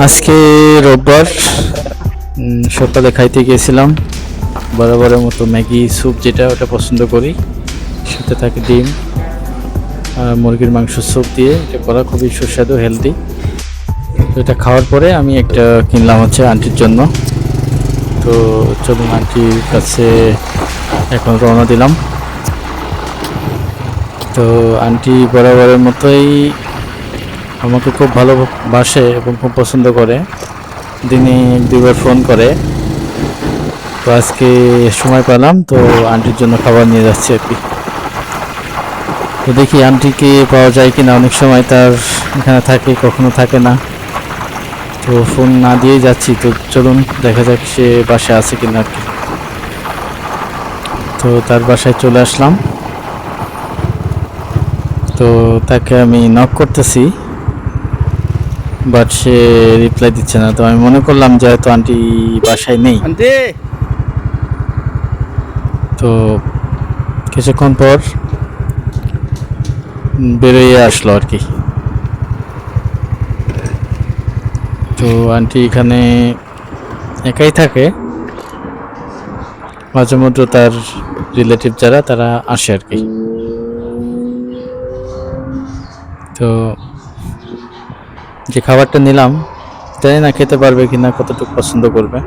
আজকে রোববার সকালে খাইতে গিয়েছিলাম বরাবরের মতো ম্যাগি স্যুপ, যেটা ওটা পছন্দ করি। সাথে থাকে ডিম আর মুরগির মাংস স্যুপ দিয়ে এটা করা, খুবই সুস্বাদু, হেলদি। তো এটা খাওয়ার পরে আমি একটা কিনলাম হচ্ছে আন্টির জন্য। তো চলুন আন্টির কাছে এখন রওনা দিলাম। তো আন্টি বরাবরের মতোই আমাকে খুব ভালোবাসে এবং খুব পছন্দ করে, দিনে দুবার ফোন করে। তো আজকে সময় পেলাম, তো আন্টির জন্য খাবার নিয়ে যাচ্ছি আর কি। তো দেখি আন্টিকে পাওয়া যায় কিনা, অনেক সময় তার এখানে থাকে, কখনো থাকে না। তো ফোন না দিয়ে যাচ্ছি, তো চলুন দেখা যাক সে বাসায় আছে কিনা আর কি। তো তার বাসায় চলে আসলাম। তো তাকে আমি নক করতেছি, বাট সে রিপ্লাই দিচ্ছে না। তো আমি মনে করলাম যে হয়তো আন্টি বাসায় নেই। তো কিছুক্ষণ পর বেরোয় আসলো আর কি। তো আন্টি এখানে একাই থাকে, মাঝে মধ্যে তার রিলেটিভ যারা তারা আসে আর কি। তো যে খাবারটা নিলাম, জানি না খেতে পারবে কিনা, কতটুকু পছন্দ করবে।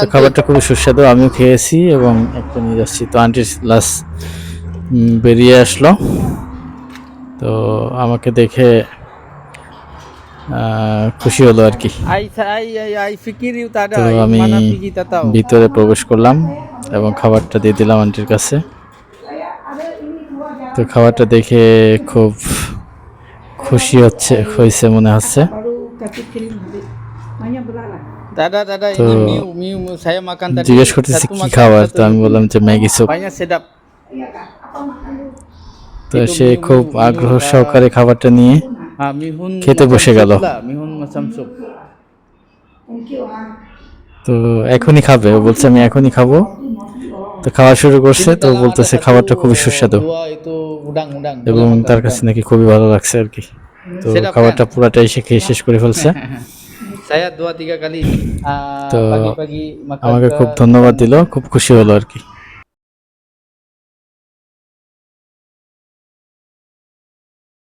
তো খাবারটা খুবই সুস্বাদু, আমিও খেয়েছি এবং একটা নিয়ে যাচ্ছি। তো আন্টির লাস্ট বেরিয়ে আসলো। তো আমাকে দেখে খুশি হলো আর কি। তো আমি ভিতরে প্রবেশ করলাম এবং খাবারটা দিয়ে দিলাম আন্টির কাছে। তো খাবারটা দেখে খুব খুশি হয়েছে মনে হচ্ছে। তো জিজ্ঞেস করতেছি কি খাবার, তো আমি বললাম যে ম্যাগি স্যুপ। তো সে খুব আগ্রহ সহকারে খাবারটা নিয়ে খেতে বসে গেল। তো এখনই খাবে, ও বলছে আমি এখনই খাবো। তো খাওয়া শুরু করছে, তো বলতেছে খাবারটা খুবই সুস্বাদু এবং তার কাছে নাকি খুবই ভালো লাগছে আর কি। তো খাবারটা পুরাটাই সে খেয়ে শেষ করে ফেলছে। তো আমাকে খুব ধন্যবাদ দিল, খুব খুশি হলো আর কি।